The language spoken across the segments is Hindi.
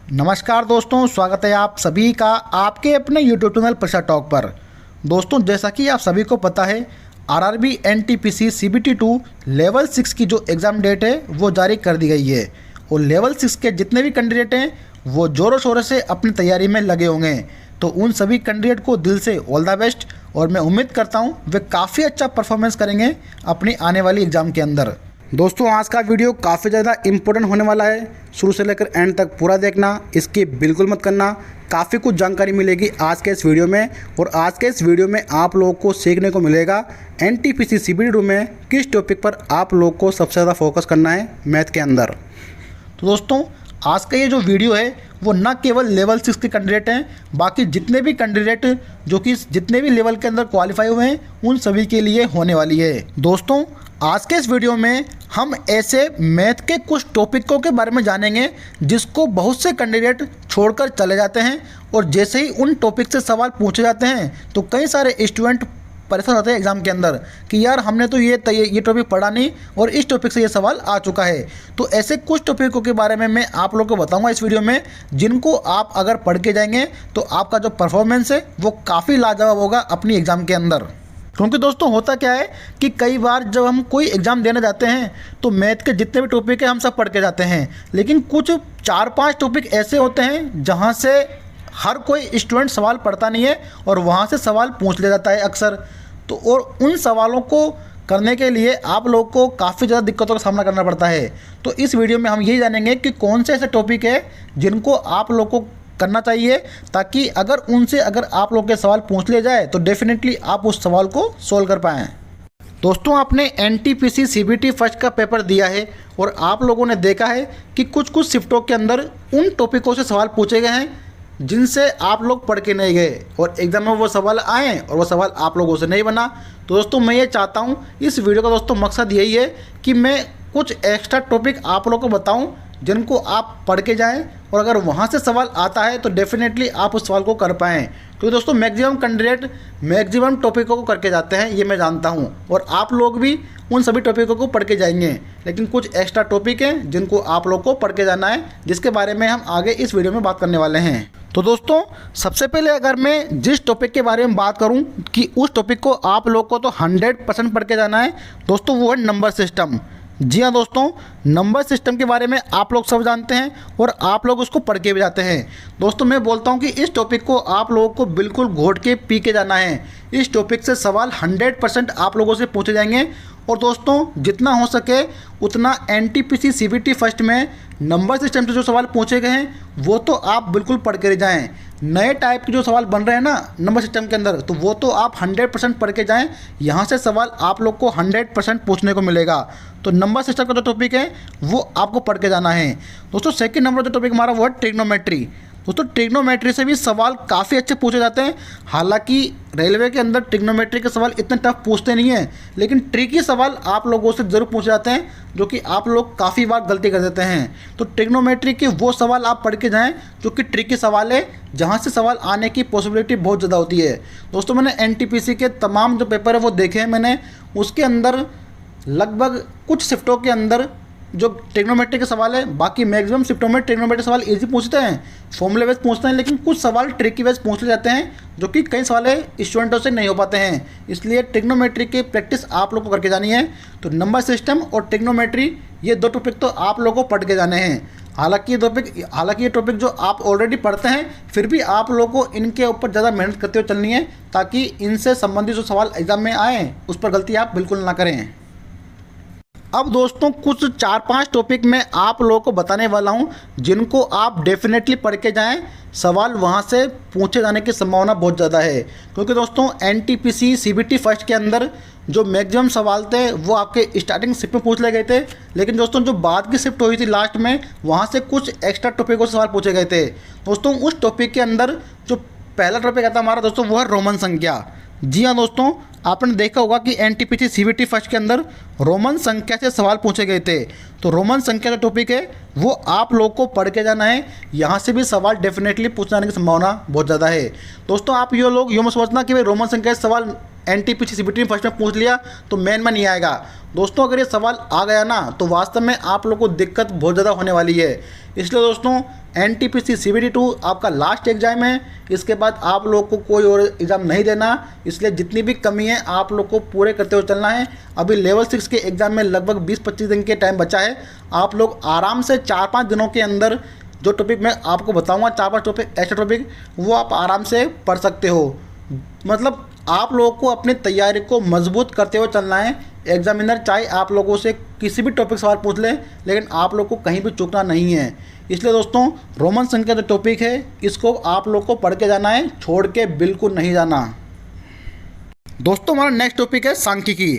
नमस्कार दोस्तों, स्वागत है आप सभी का आपके अपने यूट्यूब चैनल प्रसाद टॉक पर। दोस्तों, जैसा कि आप सभी को पता है, आरआरबी एनटीपीसी सीबीटी 2 लेवल 6 की जो एग्ज़ाम डेट है वो जारी कर दी गई है और लेवल 6 के जितने भी कैंडिडेट हैं वो ज़ोरों शोरों से अपनी तैयारी में लगे होंगे। तो उन सभी कैंडिडेट को दिल से ऑल द बेस्ट और मैं उम्मीद करता हूँ वे काफ़ी अच्छा परफॉर्मेंस करेंगे अपनी आने वाली एग्ज़ाम के अंदर। दोस्तों, आज का वीडियो काफ़ी ज़्यादा इम्पोर्टेंट होने वाला है, शुरू से लेकर एंड तक पूरा देखना, इसकी बिल्कुल मत करना। काफ़ी कुछ जानकारी मिलेगी आज के इस वीडियो में और आज के इस वीडियो में आप लोगों को सीखने को मिलेगा एनटीपीसी सीबीटी 2 में किस टॉपिक पर आप लोग को सबसे ज़्यादा फोकस करना है मैथ के अंदर। तो दोस्तों, आज का ये जो वीडियो है वो न केवल लेवल 6 के कैंडिडेट हैं, बाकी जितने भी कैंडिडेट जो कि जितने भी लेवल के अंदर क्वालिफाई हुए हैं उन सभी के लिए होने वाली है। दोस्तों, आज के इस वीडियो में हम ऐसे मैथ के कुछ टॉपिकों के बारे में जानेंगे जिसको बहुत से कैंडिडेट छोड़कर चले जाते हैं और जैसे ही उन टॉपिक से सवाल पूछे जाते हैं तो कई सारे स्टूडेंट परेशान होते हैं एग्ज़ाम के अंदर कि यार हमने तो ये टॉपिक पढ़ा नहीं और इस टॉपिक से ये सवाल आ चुका है। तो ऐसे कुछ टॉपिकों के बारे में मैं आप लोगों को बताऊंगा इस वीडियो में, जिनको आप अगर पढ़ के जाएंगे तो आपका जो परफॉर्मेंस है वो काफ़ी लाजवाब होगा अपनी एग्ज़ाम के अंदर। क्योंकि दोस्तों, होता क्या है कि कई बार जब हम कोई एग्ज़ाम देने जाते हैं तो मैथ के जितने भी टॉपिक हैं हम सब पढ़ के जाते हैं, लेकिन कुछ 4-5 टॉपिक ऐसे होते हैं जहां से हर कोई स्टूडेंट सवाल पढ़ता नहीं है और वहां से सवाल पूछ लिया जाता है अक्सर। तो और उन सवालों को करने के लिए आप लोग को काफ़ी ज़्यादा दिक्कतों का सामना करना पड़ता है। तो इस वीडियो में हम यही जानेंगे कि कौन से ऐसे टॉपिक है जिनको आप लोग को करना चाहिए, ताकि अगर आप लोग के सवाल पूछ लिए जाए तो डेफिनेटली आप उस सवाल को सोल्व कर पाएँ। दोस्तों, आपने एनटीपीसी सीबीटी फर्स्ट का पेपर दिया है और आप लोगों ने देखा है कि कुछ शिफ्टों के अंदर उन टॉपिकों से सवाल पूछे गए हैं जिनसे आप लोग पढ़ के नहीं गए और एग्ज़ाम में वो सवाल आए और वो सवाल आप लोगों से नहीं बना। तो दोस्तों, मैं ये चाहता हूँ, इस वीडियो का दोस्तों मकसद यही है कि मैं कुछ एक्स्ट्रा टॉपिक आप लोगों को बताऊँ जिनको आप पढ़ के जाएं और अगर वहाँ से सवाल आता है तो डेफिनेटली आप उस सवाल को कर पाएँ। क्योंकि दोस्तों, मैक्सिमम कैंडिडेट मैक्सिमम टॉपिकों को करके जाते हैं, ये मैं जानता हूँ, और आप लोग भी उन सभी टॉपिकों को पढ़ के जाएंगे, लेकिन कुछ एक्स्ट्रा टॉपिक हैं जिनको आप लोग को पढ़ के जाना है, जिसके बारे में हम आगे इस वीडियो में बात करने वाले हैं। तो दोस्तों, सबसे पहले अगर मैं जिस टॉपिक के बारे में बात करूं कि उस टॉपिक को आप लोग को तो 100% पढ़ के जाना है दोस्तों, वो है नंबर सिस्टम। जी हाँ दोस्तों, नंबर सिस्टम के बारे में आप लोग सब जानते हैं और आप लोग उसको पढ़ के भी जाते हैं। दोस्तों, मैं बोलता हूँ कि इस टॉपिक को आप लोगों को बिल्कुल घोट के पी के जाना है। इस टॉपिक से सवाल 100% आप लोगों से पूछे जाएंगे और दोस्तों, जितना हो सके उतना एनटीपीसी सीबीटी फर्स्ट में नंबर सिस्टम से जो सवाल पूछे गए हैं वो तो आप बिल्कुल पढ़ के जाएँ। नए टाइप के जो सवाल बन रहे हैं ना नंबर सिस्टम के अंदर, तो वो तो आप 100% पढ़ के जाएं। यहाँ से सवाल आप लोग को 100% पूछने को मिलेगा। तो नंबर सिस्टम का जो टॉपिक है वो आपको पढ़ के जाना है। दोस्तों, सेकंड नंबर जो टॉपिक हमारा वो है ट्रिग्नोमेट्री। दोस्तों, ट्रिग्नोमेट्री से भी सवाल काफ़ी अच्छे पूछे जाते हैं। हालांकि रेलवे के अंदर ट्रिग्नोमेट्री के सवाल इतने टफ पूछते नहीं हैं, लेकिन ट्रिकी सवाल आप लोगों से ज़रूर पूछे जाते हैं जो कि आप लोग काफ़ी बार गलती कर देते हैं। तो ट्रिग्नोमेट्री के वो सवाल आप पढ़ के जाएँ जो कि ट्रिकी सवाल है, जहाँ से सवाल आने की पॉसिबिलिटी बहुत ज़्यादा होती है। दोस्तों, मैंने एनटीपीसी के तमाम जो पेपर है वो देखे हैं मैंने, उसके अंदर लगभग कुछ शिफ्टों के अंदर जो ट्रिग्नोमेट्री के सवाल है, बाकी मैक्सिमम शिफ्टों में ट्रिग्नोमेट्री सवाल इजी पूछते हैं, फॉर्मूले बेस्ड पूछते हैं, लेकिन कुछ सवाल ट्रिकी बेस्ड पूछ ले जाते हैं जो कि कई सवाल स्टूडेंटों से नहीं हो पाते हैं। इसलिए ट्रिग्नोमेट्री की प्रैक्टिस आप लोग को करके जानी है। तो नंबर सिस्टम और ट्रिग्नोमेट्री ये दो टॉपिक तो आप लोगों को पढ़ के जाने हैं। हालांकि ये टॉपिक जो आप ऑलरेडी पढ़ते हैं, फिर भी आप लोगों को इनके ऊपर ज़्यादा मेहनत करते हुए चलनी है, ताकि इनसे संबंधित जो सवाल एग्जाम में आए उस पर गलती आप बिल्कुल ना करें। अब दोस्तों, कुछ 4-5 टॉपिक मैं आप लोगों को बताने वाला हूं जिनको आप डेफिनेटली पढ़ के जाएं। सवाल वहां से पूछे जाने की संभावना बहुत ज़्यादा है, क्योंकि दोस्तों एनटीपीसी सीबीटी फर्स्ट के अंदर जो मैक्सिमम सवाल थे वो आपके स्टार्टिंग शिफ्ट में पूछ ले गए थे, लेकिन दोस्तों जो बाद की शिफ्ट हुई थी लास्ट में, वहाँ से कुछ एक्स्ट्रा टॉपिकों से सवाल पूछे गए थे। दोस्तों, उस टॉपिक के अंदर जो पहला टॉपिक आता हमारा दोस्तों वो है रोमन संख्या। जी हाँ दोस्तों, आपने देखा होगा कि एनटीपीसी सीबीटी फर्स्ट के अंदर रोमन संख्या से सवाल पूछे गए थे। तो रोमन संख्या का टॉपिक है वो आप लोग को पढ़ के जाना है। यहाँ से भी सवाल डेफिनेटली पूछ जाने की संभावना बहुत ज़्यादा है। दोस्तों आप ये लोग यूँ मत सोचना कि भाई रोमन संख्या से सवाल एनटीपीसी सीबीटी में फर्स्ट में पूछ लिया तो मेन में नहीं आएगा। दोस्तों अगर ये सवाल आ गया ना तो वास्तव में आप लोग को दिक्कत बहुत ज़्यादा होने वाली है। इसलिए दोस्तों एनटीपीसी सीबीटी 2 आपका लास्ट एग्जाम है, इसके बाद आप लोग को कोई और एग्ज़ाम नहीं देना। इसलिए जितनी भी कमी है आप लोग को पूरे करते हुए चलना है। अभी लेवल 6 के एग्ज़ाम में लगभग 20-25 दिन के टाइम बचा है। आप लोग आराम से 4-5 दिनों के अंदर जो टॉपिक मैं आपको बताऊँगा, 4-5 टॉपिक ऐसे टॉपिक वो आप आराम से पढ़ सकते हो। मतलब आप लोगों को अपनी तैयारी को मजबूत करते हुए चलना है। एग्जामिनर चाहे आप लोगों से किसी भी टॉपिक सवाल पूछ ले, लेकिन आप लोग को कहीं भी चूकना नहीं है। इसलिए दोस्तों रोमन संख्या जो टॉपिक है इसको आप लोग को पढ़ के जाना है, छोड़ के बिल्कुल नहीं जाना। दोस्तों हमारा नेक्स्ट टॉपिक है सांख्यिकी।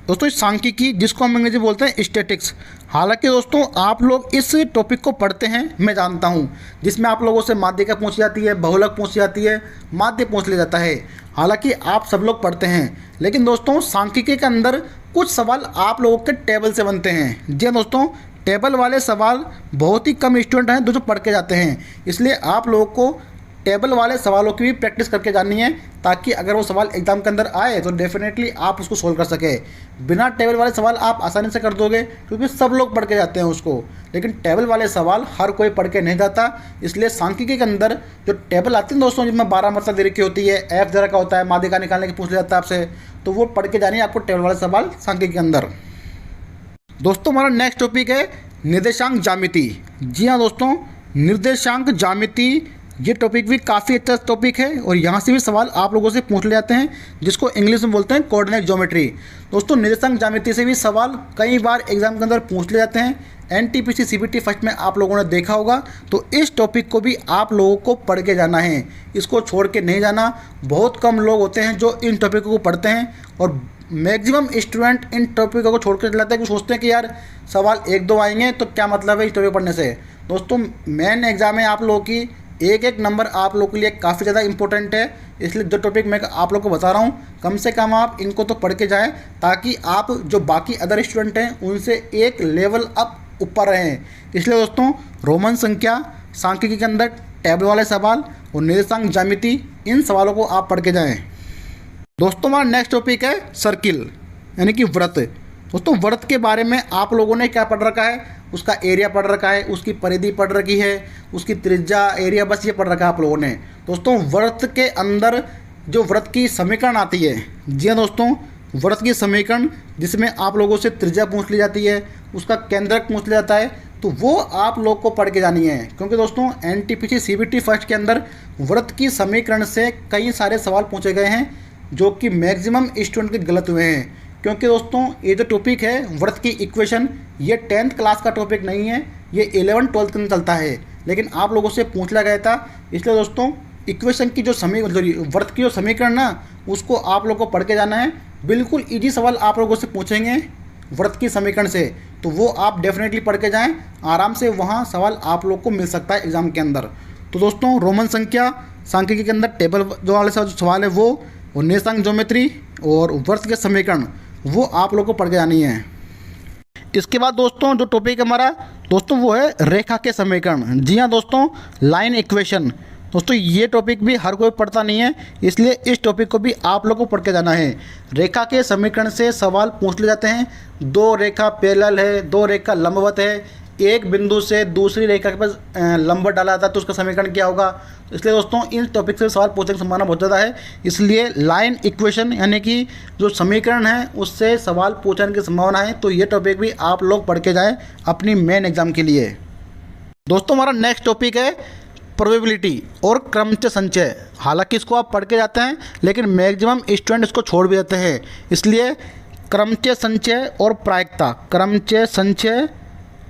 दोस्तों इस सांख्यिकी जिसको हम अंग्रेजी बोलते हैं स्टैटिक्स। हालांकि दोस्तों आप लोग इस टॉपिक को पढ़ते हैं मैं जानता हूं, जिसमें आप लोगों से माध्यिका पूछी जाती है, बहुलक पूछी जाती है, माध्य पूछ लिया जाता है। हालांकि आप सब लोग पढ़ते हैं, लेकिन दोस्तों सांख्यिकी के अंदर कुछ सवाल आप लोगों के टेबल से बनते हैं। जी दोस्तों टेबल वाले सवाल बहुत ही कम स्टूडेंट हैं जो पढ़ के जाते हैं। इसलिए आप लोगों को टेबल वाले सवालों की भी प्रैक्टिस करके जानी है, ताकि अगर वो सवाल एग्जाम के अंदर आए तो डेफिनेटली आप उसको सोल्व कर सके। बिना टेबल वाले सवाल आप आसानी से कर दोगे क्योंकि सब लोग पढ़ के जाते हैं उसको, लेकिन टेबल वाले सवाल हर कोई पढ़ के नहीं जाता। इसलिए सांख्यिकी के अंदर जो टेबल आती है दोस्तों, जिसमें 12 मतलब दे रखी होती है, एफ जरा का होता है, माध्यिका निकालने की पूछ लिया जाता है आपसे, तो वो पढ़ के जानी है आपको टेबल वाले सवाल सांख्यिकी के अंदर। दोस्तों हमारा नेक्स्ट टॉपिक है निर्देशांक ज्यामिति। जी हाँ दोस्तों, निर्देशांक ज्यामिति ये टॉपिक भी काफ़ी अच्छा टॉपिक है और यहाँ से भी सवाल आप लोगों से पूछ ले जाते हैं, जिसको इंग्लिश में बोलते हैं कोऑर्डिनेट ज्योमेट्री। दोस्तों निर्देशांक ज्यामिति से भी सवाल कई बार एग्जाम के अंदर पूछ ले जाते हैं। एनटीपीसी सीबीटी फर्स्ट में आप लोगों ने देखा होगा। तो इस टॉपिक को भी आप लोगों को पढ़ के जाना है, इसको छोड़ के नहीं जाना। बहुत कम लोग होते हैं जो इन टॉपिकों को पढ़ते हैं और मैक्सिमम स्टूडेंट इन टॉपिकों को छोड़ कर चलाते हैं कि सोचते हैं कि यार सवाल 1-2 आएंगे तो क्या मतलब है इस टॉपिक पढ़ने से। दोस्तों मेन एग्जाम है आप लोगों की, एक नंबर आप लोगों के लिए काफ़ी ज़्यादा इंपॉर्टेंट है। इसलिए जो टॉपिक मैं आप लोगों को बता रहा हूँ कम से कम आप इनको तो पढ़ के जाएं, ताकि आप जो बाकी अदर स्टूडेंट हैं उनसे एक लेवल अप ऊपर रहें। इसलिए दोस्तों रोमन संख्या, सांख्यिकी के अंदर टेबल वाले सवाल और निर्देशांक ज्यामिति, इन सवालों को आप पढ़ के जाएँ। दोस्तों हमारा नेक्स्ट टॉपिक है सर्किल यानी कि वृत्त। दोस्तों वृत्त के बारे में आप लोगों ने क्या पढ़ रखा है, उसका एरिया पढ़ रखा है, उसकी परिधि पढ़ रखी है, उसकी त्रिज्या, एरिया, बस ये पढ़ रखा है आप लोगों ने। दोस्तों वृत्त के अंदर जो वृत्त की समीकरण आती है, जी हाँ दोस्तों वृत्त की समीकरण जिसमें आप लोगों से त्रिज्या पूछ ली जाती है, उसका केंद्रक पूछ लिया जाता है, तो वो आप लोग को पढ़ के जानी है। क्योंकि दोस्तों एनटीपीसी सीबीटी फर्स्ट के अंदर वृत्त की समीकरण से कई सारे सवाल पूछे गए हैं जो कि मैक्सिमम स्टूडेंट के गलत हुए हैं। क्योंकि दोस्तों ये जो टॉपिक है वृत्त की इक्वेशन, ये 10th क्लास का टॉपिक नहीं है, ये 11-12 के अंदर चलता है, लेकिन आप लोगों से पूछ लिया गया था। इसलिए दोस्तों इक्वेशन की जो वृत्त की जो समीकरण ना, उसको आप लोगों को पढ़ के जाना है। बिल्कुल ईजी सवाल आप लोगों से पूछेंगे वृत्त की समीकरण से, तो वो आप डेफिनेटली पढ़ के जाएँ, आराम से वहाँ सवाल आप लोग को मिल सकता है एग्जाम के अंदर। तो दोस्तों रोमन संख्या, सांख्यिकी के अंदर टेबल जो वाले सवाल है वो, और निर्देशांक ज्योमेट्री और वृत्त के समीकरण, वो आप लोग को पढ़ के जानी है। इसके बाद दोस्तों जो टॉपिक हमारा दोस्तों वो है रेखा के समीकरण। जी हाँ दोस्तों लाइन इक्वेशन। दोस्तों ये टॉपिक भी हर कोई पढ़ता नहीं है, इसलिए इस टॉपिक को भी आप लोग को पढ़ के जाना है। रेखा के समीकरण से सवाल पूछ ले जाते हैं। 2 रेखा पैरेलल है, 2 रेखा लंबवत है, एक बिंदु से दूसरी रेखा के पास लंबवत डाला जाता है तो उसका समीकरण क्या होगा। इसलिए दोस्तों इन टॉपिक से सवाल पूछने की संभावना बहुत ज़्यादा है। इसलिए लाइन इक्वेशन यानी कि जो समीकरण है उससे सवाल पूछने की संभावना है, तो ये टॉपिक भी आप लोग पढ़ के जाएँ अपनी मेन एग्जाम के लिए। दोस्तों हमारा नेक्स्ट टॉपिक है प्रोबेबिलिटी और क्रमचय संचय। हालांकि इसको आप पढ़ के जाते हैं, लेकिन मैक्सिमम स्टूडेंट इसको छोड़ भी देते हैं। इसलिए क्रमचय संचय और प्रायिकता, क्रमचय संचय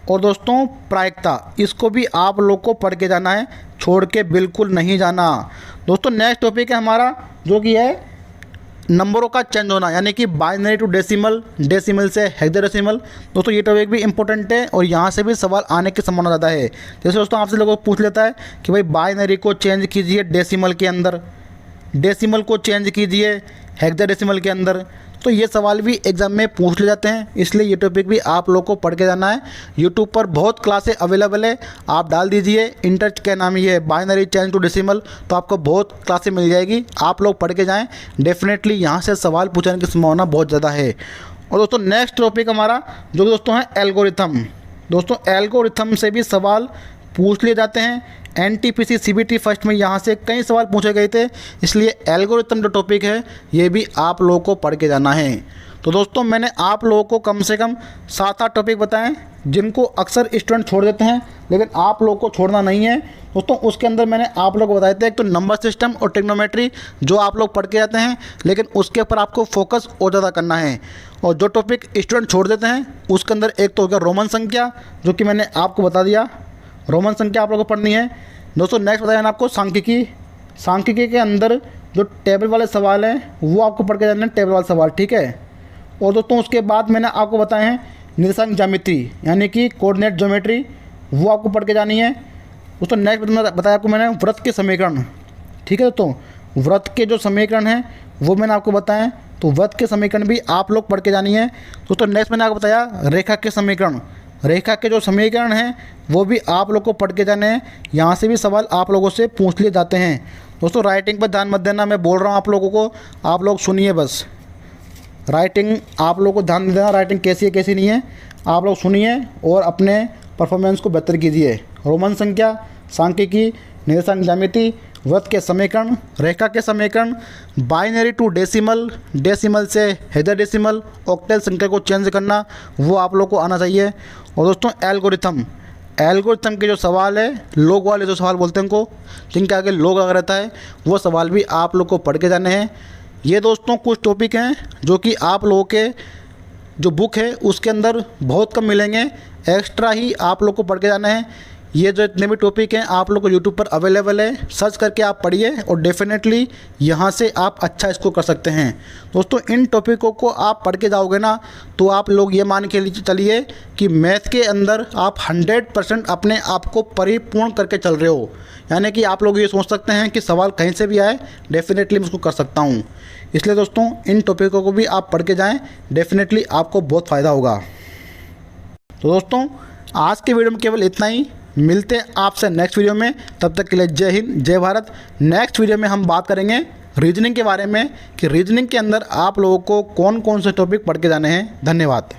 और दोस्तों प्रायिकता, इसको भी आप लोग को पढ़ के जाना है, छोड़ के बिल्कुल नहीं जाना। दोस्तों नेक्स्ट टॉपिक है हमारा जो कि है नंबरों का चेंज होना, यानी कि बाइनरी टू डेसिमल, डेसिमल से हेक्साडेसिमल। दोस्तों ये टॉपिक भी इंपॉर्टेंट है और यहाँ से भी सवाल आने की संभावना ज़्यादा है। जैसे दोस्तों आपसे लोगों को पूछ लेता है कि भाई बाइनरी को चेंज कीजिए डेसिमल के अंदर, डेसिमल को चेंज कीजिए हेक्साडेसिमल के अंदर। तो ये सवाल भी एग्ज़ाम में पूछ ले जाते हैं, इसलिए ये टॉपिक भी आप लोग को पढ़ के जाना है। यूट्यूब पर बहुत क्लासें अवेलेबल है, आप डाल दीजिए इंटर क्या नाम ये है बाइनरी चेंज टू डेसिमल, तो आपको बहुत क्लासें मिल जाएगी। आप लोग पढ़ के जाएँ, डेफिनेटली यहाँ से सवाल पूछने की संभावना बहुत ज़्यादा है। और दोस्तों नेक्स्ट टॉपिक हमारा जो दोस्तों है एल्गोरिथम। दोस्तों एल्गोरिथम से भी सवाल पूछ लिए जाते हैं। एनटीपीसी सीबीटी फर्स्ट में यहाँ से कई सवाल पूछे गए थे, इसलिए एल्गोरिथम जो टॉपिक है ये भी आप लोगों को पढ़ के जाना है। तो दोस्तों मैंने आप लोगों को कम से कम 7-8 टॉपिक बताएं जिनको अक्सर स्टूडेंट छोड़ देते हैं, लेकिन आप लोगों को छोड़ना नहीं है दोस्तों। उसके अंदर मैंने आप लोगों को बताए थे एक तो नंबर सिस्टम और ट्रिग्नोमेट्री जो आप लोग पढ़ के जाते हैं, लेकिन उसके ऊपर आपको फोकस और ज़्यादा करना है। और जो टॉपिक स्टूडेंट छोड़ देते हैं उसके अंदर एक तो हो गया रोमन संख्या, जो कि मैंने आपको बता दिया, रोमन संख्या आप लोगों को पढ़नी है। दोस्तों नेक्स्ट बताया मैंने आपको सांख्यिकी। सांख्यिकी के अंदर जो टेबल वाले सवाल हैं वो आपको पढ़ के जाने हैं, टेबल वाले सवाल, ठीक है। और दोस्तों उसके बाद मैंने आपको बताए हैं निर्देशांक ज्यामिति यानी कि कोऑर्डिनेट ज्योमेट्री, वो आपको पढ़ के जानी है। दोस्तों नेक्स्ट बताया आपको मैंने वृत्त के समीकरण, ठीक है दोस्तों। वृत्त के जो समीकरण हैं वो मैंने आपको बताएं, तो वृत्त के समीकरण भी आप लोग पढ़ के जानी है। दोस्तों नेक्स्ट मैंने आपको बताया रेखा के समीकरण, रेखा के जो समीकरण हैं वो भी आप लोग को पढ़ के जाने हैं। यहाँ से भी सवाल आप लोगों से पूछ लिए जाते हैं। दोस्तों राइटिंग पर ध्यान मत देना, मैं बोल रहा हूँ आप लोगों को, आप लोग सुनिए बस। राइटिंग आप लोगों को ध्यान नहीं देना, राइटिंग कैसी है कैसी नहीं है, आप लोग सुनिए और अपने परफॉर्मेंस को बेहतर कीजिए। रोमन संख्या, सांख्यिकी, निर्देशांक ज्यामिति, वृत्त के समीकरण, रेखा के समीकरण, बाइनरी टू डेसिमल, डेसिमल से हेक्साडेसिमल, ऑक्टल संख्या को चेंज करना, वो आप लोग को आना चाहिए। और दोस्तों एल्गोरिथम, एल्गोरिथम के जो सवाल है लोग वाले जो सवाल बोलते हैं उनको, जिनके आगे लोग अगर रहता है, वो सवाल भी आप लोग को पढ़ के जाने हैं। ये दोस्तों कुछ टॉपिक हैं जो कि आप लोगों के जो बुक है उसके अंदर बहुत कम मिलेंगे, एक्स्ट्रा ही आप लोग को पढ़ के जाना है। ये जो इतने भी टॉपिक हैं आप लोग को यूट्यूब पर अवेलेबल है, सर्च करके आप पढ़िए और डेफिनेटली यहाँ से आप अच्छा स्कोर कर सकते हैं। दोस्तों इन टॉपिकों को आप पढ़ के जाओगे ना तो आप लोग ये मान के चलिए कि मैथ के अंदर आप 100% अपने आप को परिपूर्ण करके चल रहे हो। यानी कि आप लोग ये सोच सकते हैं कि सवाल कहीं से भी आए डेफिनेटली मैं उसको कर सकता हूँ। इसलिए दोस्तों इन टॉपिकों को भी आप पढ़ के जाएँ, डेफिनेटली आपको बहुत फ़ायदा होगा। तो दोस्तों आज के वीडियो में केवल इतना ही, मिलते हैं आपसे नेक्स्ट वीडियो में, तब तक के लिए जय हिंद जय भारत। नेक्स्ट वीडियो में हम बात करेंगे रीजनिंग के बारे में कि रीजनिंग के अंदर आप लोगों को कौन कौन से टॉपिक पढ़ के जाने हैं। धन्यवाद।